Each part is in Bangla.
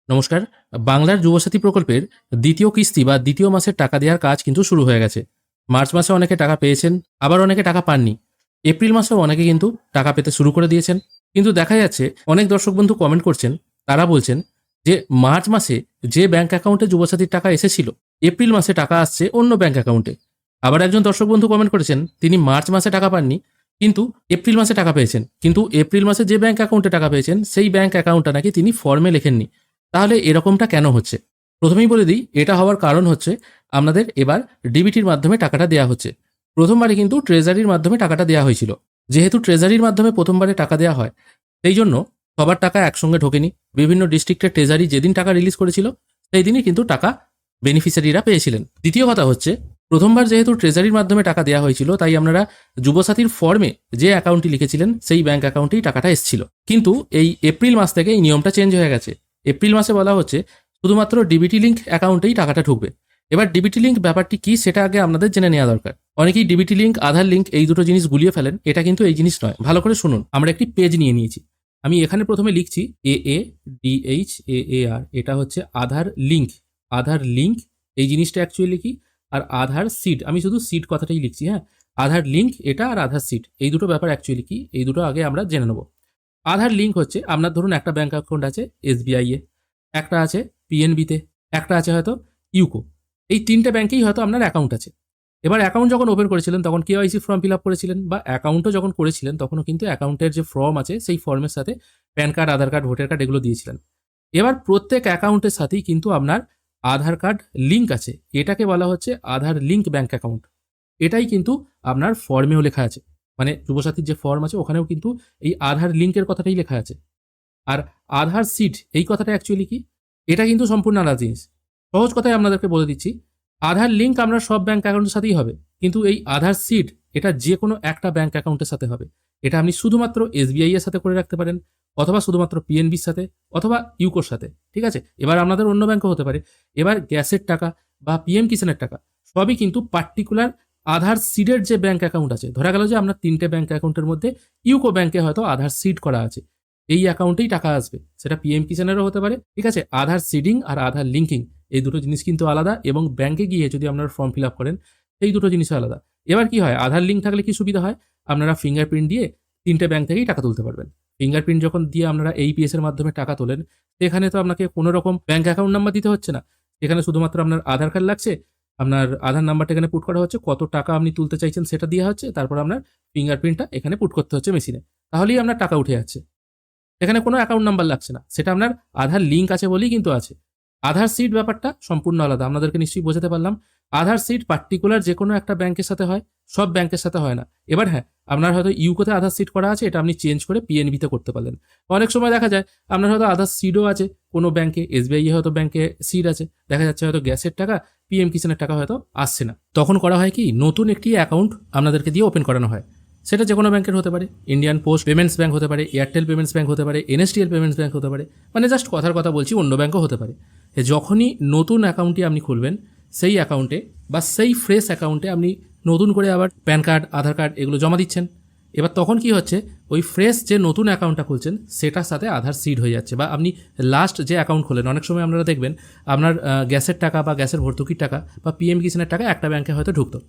নমস্কার। বাংলার যুবসাথী প্রকল্পের দ্বিতীয় কিস্তি বা দ্বিতীয় মাসের টাকা দেওয়ার কাজ কিন্তু শুরু হয়ে গেছে। মার্চ মাসে অনেকে টাকা পেয়েছেন, আবার অনেকে টাকা পাননি। এপ্রিল মাসেও অনেকে কিন্তু টাকা পেতে শুরু করে দিয়েছেন। কিন্তু দেখা যাচ্ছে অনেক দর্শক বন্ধু কমেন্ট করছেন, তারা বলছেন যে মার্চ মাসে যে ব্যাংক অ্যাকাউন্টে যুবসাথীর টাকা এসেছিল, এপ্রিল মাসে টাকা আসছে অন্য ব্যাংক অ্যাকাউন্টে। আবার একজন দর্শক বন্ধু কমেন্ট করেছেন, তিনি মার্চ মাসে টাকা পাননি, কিন্তু এপ্রিল মাসে টাকা পেয়েছেন। কিন্তু এপ্রিল মাসে যে ব্যাংক অ্যাকাউন্টে টাকা পেয়েছেন সেই ব্যাংক অ্যাকাউন্টটা নাকি তিনি ফর্মে লেখেননি। তাহলে এরকমটা কেন হচ্ছে? প্রথমেই বলে দিই, এটা হওয়ার কারণ হচ্ছে আপনাদের এবার ডিবিটির মাধ্যমে টাকাটা দেওয়া হচ্ছে। প্রথমবারে কিন্তু ট্রেজারির মাধ্যমে টাকাটা দেওয়া হয়েছিল। যেহেতু ট্রেজারির মাধ্যমে প্রথমবারে টাকা দেওয়া হয়, সেই জন্য সবার টাকা একসঙ্গে ঢোকেনি। বিভিন্ন ডিস্ট্রিক্টের ট্রেজারি যেদিন টাকা রিলিজ করেছিল সেই দিনই কিন্তু টাকা বেনিফিশিয়ারিরা পেয়েছিলেন। দ্বিতীয় কথা হচ্ছে, প্রথমবার যেহেতু ট্রেজারির মাধ্যমে টাকা দেওয়া হয়েছিল, তাই আপনারা যুবসাথীর ফর্মে যে অ্যাকাউন্টটি লিখেছিলেন সেই ব্যাংক অ্যাকাউন্টেই টাকাটা এসেছিল। কিন্তু এই এপ্রিল মাস থেকে এই নিয়মটা চেঞ্জ হয়ে গেছে। এপ্রিল মাসে বলা হচ্ছে শুধুমাত্র ডিবিটি লিঙ্ক অ্যাকাউন্টেই টাকাটা ঢুকবে। এবার ডিবিটি লিঙ্ক ব্যাপারটি কি সেটা আগে আপনাদের জেনে নেওয়া দরকার। অনেকেই ডিবিটি লিঙ্ক, আধার লিঙ্ক এই দুটো জিনিস গুলিয়ে ফেলেন। এটা কিন্তু এই জিনিস নয়, ভালো করে শুনুন। আমরা একটি পেজ নিয়ে নিয়েছি। আমি এখানে প্রথমে লিখছি AADHAAR, এটা হচ্ছে আধার লিঙ্ক। আধার লিঙ্ক এই জিনিসটা অ্যাকচুয়ালি কি, আর আধার সিড, আমি শুধু সিড কথাটাই লিখছি। হ্যাঁ, আধার লিঙ্ক এটা, আর আধার সিড এই দুটো ব্যাপার অ্যাকচুয়ালি কি, এই দুটো আগে আমরা জেনে নেব। আধার লিঙ্ক হচ্ছে, আপনার ধরুন একটা ব্যাংক অ্যাকাউন্ট আছে SBI এ, একটা আছে PNB-তে, একটা আছে হয়তো ইউকো। এই তিনটে ব্যাংকেই হয়তো আপনার অ্যাকাউন্ট আছে। এবার অ্যাকাউন্ট যখন ওপেন করেছিলেন তখন কেওয়াইসি ফর্ম ফিল আপ করেছিলেন, বা অ্যাকাউন্টও যখন করেছিলেন তখনও কিন্তু অ্যাকাউন্টের যে ফর্ম আছে সেই ফর্মের সাথে প্যান কার্ড, আধার কার্ড, ভোটার কার্ড এগুলো দিয়েছিলেন। এবার প্রত্যেক অ্যাকাউন্টের সাথেই কিন্তু আপনার আধার কার্ড লিঙ্ক আছে। এটাকে বলা হচ্ছে আধার লিঙ্ক ব্যাংক অ্যাকাউন্ট। এটাই কিন্তু আপনার ফর্মেও লেখা আছে, মানে যুবসাথীর যে ফর্ম আছে ওখানেও কিন্তু এই আধার লিঙ্কের কথাটাই লেখা আছে। আর আধার সিড এই কথাটা অ্যাকচুয়ালি কি, এটা কিন্তু সম্পূর্ণ আলাদা জিনিস। সহজ কথায় আপনাদেরকে বলে দিচ্ছি, আধার লিঙ্ক আপনার সব ব্যাংক অ্যাকাউন্টের সাথেই হবে, কিন্তু এই আধার সিড এটা যে কোনো একটা ব্যাংক অ্যাকাউন্টের সাথে হবে। এটা আপনি শুধুমাত্র SBI এর সাথে করে রাখতে পারেন, অথবা শুধুমাত্র PNBর সাথে, অথবা ইউকোর সাথে। ঠিক আছে, এবার আপনাদের অন্য ব্যাংকও হতে পারে। এবার গ্যাসের টাকা বা PM কিষানের টাকা সবই কিন্তু পার্টিকুলার আধার সিডের যে ব্যাংক অ্যাকাউন্ট আছে। ধরা গেল যে আপনার তিনটে ব্যাংক অ্যাকাউন্টের মধ্যে ইউকো ব্যাংকে হয়তো আধার সিড করা আছে, এই অ্যাকাউন্টেই টাকা আসবে। সেটা PM কিষানেরও হতে পারে। ঠিক আছে, আধার সিডিং আর আধার লিঙ্কিং এই দুটো জিনিস কিন্তু আলাদা, এবং ব্যাংকে গিয়ে যদি আপনারা ফর্ম ফিল আপ করেন সেই দুটো জিনিসও আলাদা। এবার কি হয়, আধার লিঙ্ক থাকলে কি সুবিধা হয়, আপনারা ফিঙ্গারপ্রিন্ট দিয়ে তিনটে ব্যাংক থেকেই টাকা তুলতে পারবেন। ফিঙ্গারপ্রিন্ট যখন দিয়ে আপনারা APS এর মাধ্যমে টাকা তোলেন, সেখানে তো আপনাকে কোনো রকম ব্যাংক অ্যাকাউন্ট নাম্বার দিতে হচ্ছে না। এখানে শুধুমাত্র আপনার আধার কার্ড লাগছে, আপনার আধার নাম্বারটা এখানে পুট করা হচ্ছে, কত টাকা আপনি তুলতে চাইছেন সেটা দেওয়া হচ্ছে, তারপর আপনার ফিঙ্গারপ্রিন্টটা এখানে পুট করতে হচ্ছে মেশিনে, তাহলেই আপনার টাকা উঠে যাচ্ছে। এখানে কোনো অ্যাকাউন্ট নাম্বার লাগছে না, সেটা আপনার আধার লিঙ্ক আছে বলেই কিন্তু আছে। আধার সিড ব্যাপারটা সম্পূর্ণ আলাদা, আপনাদেরকে নিশ্চয়ই বোঝাতে পারলাম। আধার সিড পার্টিকুলার যে কোনো একটা ব্যাংকের সাথে হয়, সব ব্যাংকের সাথে হয় না। এবার হ্যাঁ, আপনার হয়তো ইউকোতে আধার সিড করা আছে, এটা আপনি চেঞ্জ করে PNB-তে করতে পারলেন। অনেক সময় দেখা যায় আপনার হয়তো আধার সিডও আছে কোনো ব্যাংকে, SBI হয়তো ব্যাংকে সিড আছে, দেখা যাচ্ছে হয়তো গ্যাসের টাকা, PM কিষানের টাকা হয়তো আসছে না। তখন করা হয় কি, নতুন একটি অ্যাকাউন্ট আপনাদেরকে দিয়ে ওপেন করানো হয়। সেটা যে কোনো ব্যাংকের হতে পারে, ইন্ডিয়ান পোস্ট পেমেন্টস ব্যাংক হতে পারে, এয়ারটেল পেমেন্টস ব্যাংক হতে পারে, NSDL পেমেন্টস ব্যাংক হতে পারে, মানে জাস্ট কথার কথা বলছি, অন্য ব্যাংকও হতে পারে। যখনই নতুন অ্যাকাউন্টটি আপনি খুলবেন, সেই অ্যাকাউন্টে বা সেই ফ্রেশ অ্যাকাউন্টে আপনি নতুন করে আবার প্যান কার্ড, আধার কার্ড এগুলো জমা দিচ্ছেন। এবার তখন কি হচ্ছে, ওই ফ্রেশ যে নতুন অ্যাকাউন্টটা খুলছেন সেটার সাথে আধার সিড হয়ে যাচ্ছে। বা আপনি লাস্ট যে অ্যাকাউন্ট খোলেন, অনেক সময় আপনারা দেখবেন আপনার গ্যাসের টাকা বা গ্যাসের ভর্তুকির টাকা বা PM কিষানের টাকা একটা ব্যাংকে হয়তো ঢুকতো।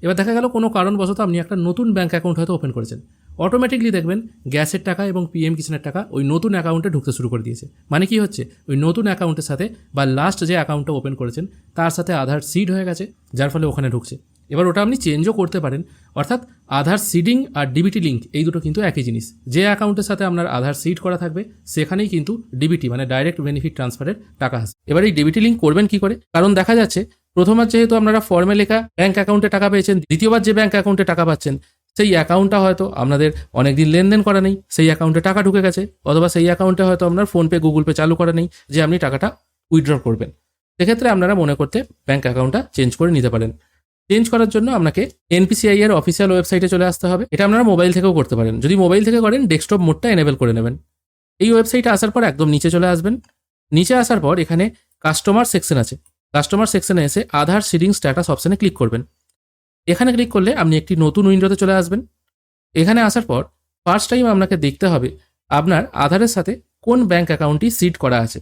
এবার দেখা গেল কোনো কারণবশত আপনি একটা নতুন ব্যাংক অ্যাকাউন্ট হয়তো ওপেন করেছেন, অটোমেটিকলি দেখবেন গ্যাসের টাকা এবং PM কিষানের টাকা ওই নতুন অ্যাকাউন্টে ঢুকতে শুরু করে দিয়েছে। মানে কি হচ্ছে, ওই নতুন অ্যাকাউন্টের সাথে বা লাস্ট যে অ্যাকাউন্টটা ওপেন করেছেন তার সাথে আধার সিড হয়ে গেছে, যার ফলে ওখানে ঢুকছে। এবার ওটা আপনি চেঞ্জও করতে পারেন। অর্থাৎ আধার সিডিং আর ডিবিটি লিঙ্ক এই দুটো কিন্তু একই জিনিস। যে অ্যাকাউন্টের সাথে আপনার আধার সিড করা থাকবে সেখানেই কিন্তু ডিবিটি মানে ডাইরেক্ট বেনিফিট ট্রান্সফারের টাকা আসবে। এবার এই ডিবিটি লিঙ্ক করবেন কি করে, কারণ দেখা যাচ্ছে প্রথমবার যেহেতু আপনারা ফর্মে লেখা ব্যাংক অ্যাকাউন্টে টাকা পেয়েছেন, দ্বিতীয়বার যে ব্যাংক অ্যাকাউন্টে টাকা পাচ্ছেন সেই অ্যাকাউন্টটা হয়তো আপনাদের অনেকদিন লেনদেন করা নেই, সেই অ্যাকাউন্টে টাকা ঢুকে গেছে, অথবা সেই অ্যাকাউন্টে হয়তো আপনার ফোনপে, গুগল পে চালু করা নেই যে আপনি টাকাটা উইথড্র করবেন। সেক্ষেত্রে আপনারা মনে করতে ব্যাংক অ্যাকাউন্টটা চেঞ্জ করে নিতে পারেন। চেঞ্জ করার জন্য আপনাকে NPCI এর অফিসিয়াল ওয়েবসাইটে চলে আসতে হবে। এটা আপনারা মোবাইল থেকেও করতে পারেন, যদি মোবাইল থেকে করেন ডেস্কটপ মোডটা এনেবল করে নেবেন। এই ওয়েবসাইটে আসার পর একদম নিচে চলে আসবেন। নিচে আসার পর এখানে কাস্টমার সেকশন আছে, কাস্টমার সেকশনে এসে আধার সিডিং স্ট্যাটাস অপশানে ক্লিক করবেন। এখানে ক্লিক করলে আপনি একটি নতুন উইন্ডোতে চলে আসবেন। এখানে আসার পর ফার্স্ট টাইম আপনাকে দেখতে হবে আপনার আধারের সাথে কোন ব্যাংক অ্যাকাউন্টটি সিড করা আছে।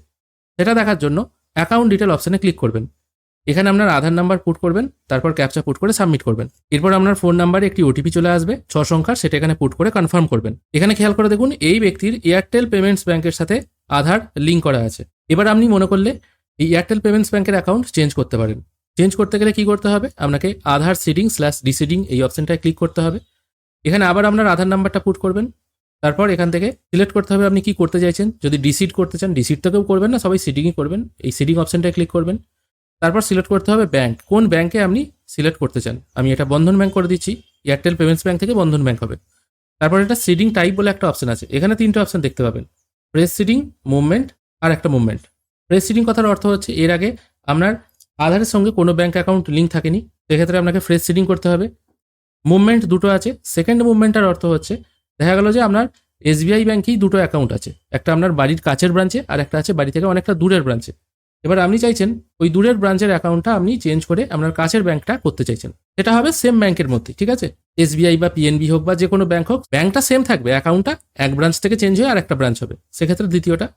সেটা দেখার জন্য অ্যাকাউন্ট ডিটেল অপশানে ক্লিক করবেন। এখানে আপনার আধার নাম্বার পুট করবেন, তারপর ক্যাপচা পুট করে সাবমিট করবেন। এরপর আপনার ফোন নাম্বারে একটি ওটিপি চলে আসবে 6 সংখ্যার, সেটা এখানে পুট করে কনফার্ম করবেন। এখানে খেয়াল করে দেখুন এই ব্যক্তির এয়ারটেল পেমেন্টস ব্যাংকের সাথে আধার লিঙ্ক করা আছে। এবার আপনি মনে করলে এই এয়ারটেল পেমেন্টস ব্যাংকের অ্যাকাউন্ট চেঞ্জ করতে পারেন। চেঞ্জ করতে গেলে কি করতে হবে, আপনাকে আধার সিডিং/ডিসিডিং এই অপশনটায় ক্লিক করতে হবে। এখানে আবার আপনার আধার নাম্বারটা পুট করবেন, তারপর এখান থেকে সিলেক্ট করতে হবে আপনি কি করতে চাইছেন। যদি ডিসিড করতে চান ডিসিড থেকেও করবেন না, সবাই সিডিংই করবেন। এই সিডিং অপশনটায় ক্লিক করবেন, তারপর সিলেক্ট করতে হবে ব্যাংক, কোন ব্যাংকে আপনি সিলেক্ট করতে চান। আমি এটা বন্ধন ব্যাংক করে দিচ্ছি, এয়ারটেল পেমেন্টস ব্যাংক থেকে বন্ধন ব্যাংক হবে। তারপর এটা সিডিং টাইপ বলে একটা অপশন আছে, এখানে 3টে অপশন দেখতে পাবেন, প্রেস সিডিং, মুভমেন্ট আর একটা মুভমেন্ট। প্রেস সিডিং কথার অর্থ হচ্ছে এর আগে আপনার আধারের সঙ্গে কোনো ব্যাংক অ্যাকাউন্ট লিঙ্ক থাকেনি, সেক্ষেত্রে আপনাকে ফ্রেশ সিডিং করতে হবে। মুভমেন্ট দুটো আছে, সেকেন্ড মুভমেন্টের অর্থ হচ্ছে দেখা গেল যে আপনার এসবিআই ব্যাংকেই দুটো অ্যাকাউন্ট আছে, একটা আপনার বাড়ির কাছের ব্রাঞ্চে আর একটা আছে বাড়ি থেকে অনেকটা দূরের ব্রাঞ্চে। এবার আপনি চাইছেন ওই দূরের ব্রাঞ্চের অ্যাকাউন্টটা আপনি চেঞ্জ করে আপনার কাছের ব্যাংকটা করতে চাইছেন, এটা হবে সেম ব্যাংকের মধ্যে, ঠিক আছে। এসবিআই বা পিএনবি হোক বা যে কোনো ব্যাংক হোক, ব্যাংকটা সেম থাকবে, অ্যাকাউন্টটা এক ব্রাঞ্চ থেকে চেঞ্জ হয়ে আর একটা ব্রাঞ্চ হবে, সেক্ষেত্রে দ্বিতীয়টা।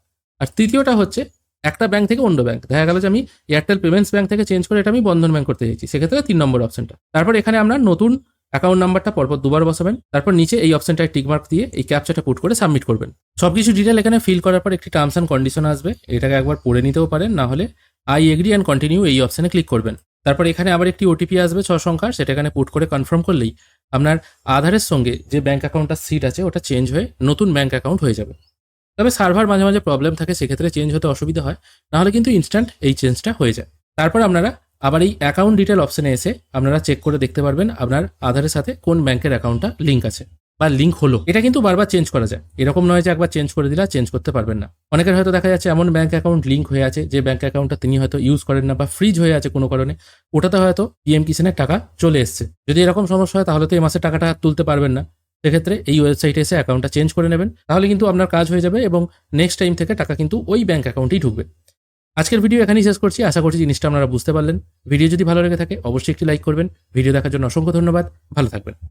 আর তৃতীয়টা হচ্ছে একটা ব্যাংক থেকে অন্য ব্যাংক, দেখা গেল যে আমি এয়ারটেল পেমেন্টস ব্যাংক থেকে চেঞ্জ করে এটা আমি বন্ধন ব্যাংক করতে চাইছি, সেক্ষেত্রে 3 নম্বর অপশনটা। তারপর এখানে আমরা নতুন অ্যাকাউন্ট নাম্বারটা পরপর 2বার বসাবেন, তারপর নিচে এই অপশনটায় টিকমার্ক দিয়ে এই ক্যাপচাটা পুট করে সাবমিট করবেন। সবকিছু ডিটেল এখানে ফিল করার পর একটি টার্মস অ্যান্ড কন্ডিশন আসবে, এটাকে একবার পড়ে নিতেও পারেন, না হলে আই এগ্রি অ্যান্ড কন্টিনিউ এই অপশনে ক্লিক করবেন। তারপর এখানে আবার একটি ওটিপি আসবে 6 সংখ্যার, সেটা এখানে পুট করে কনফার্ম করলেই আপনার আধারের সঙ্গে যে ব্যাংক অ্যাকাউন্টটা সিট আছে ওটা চেঞ্জ হয়ে নতুন ব্যাংক অ্যাকাউন্ট হয়ে যাবে। তবে সার্ভার মাঝে মাঝে প্রবলেম থাকে, সেক্ষেত্রে চেঞ্জ হতে অসুবিধা হয়, নাহলে কিন্তু ইনস্ট্যান্ট এই চেঞ্জটা হয়ে যায়। তারপর আপনারা আবার এই অ্যাকাউন্ট ডিটেল অপশনে এসে আপনারা চেক করে দেখতে পারবেন আপনার আধারের সাথে কোন ব্যাংকের অ্যাকাউন্টটা লিঙ্ক আছে বা লিঙ্ক হলো। এটা কিন্তু বারবার চেঞ্জ করা যায়, এরকম নয় যে একবার চেঞ্জ করে দিলে চেঞ্জ করতে পারবেন না। অনেকের হয়তো দেখা যাচ্ছে এমন ব্যাংক অ্যাকাউন্ট লিঙ্ক হয়ে আছে যে ব্যাংক অ্যাকাউন্টটা তিনি হয়তো ইউজ করেন না বা ফ্রিজ হয়ে আছে কোনো কারণে, ওটাতে হয়তো পিএম কিষানের টাকা চলে এসছে। যদি এরকম সমস্যা হয় তাহলে তো এই মাসে টাকাটা তুলতে পারবেন না, সেক্ষেত্রে এই ওয়েবসাইটে এসে অ্যাকাউন্টটা চেঞ্জ করে নেবেন, তাহলে কিন্তু আপনার কাজ হয়ে যাবে এবং নেক্সট টাইম থেকে টাকা কিন্তু ওই ব্যাংক অ্যাকাউন্টেই ঢুকবে। আজকের ভিডিও এখানেই শেষ করছি, আশা করছি জিনিসটা আপনারা বুঝতে পারলেন। ভিডিও যদি ভালো লেগে থাকে অবশ্যই একটি লাইক করবেন। ভিডিও দেখার জন্য অসংখ্য ধন্যবাদ, ভালো থাকবেন।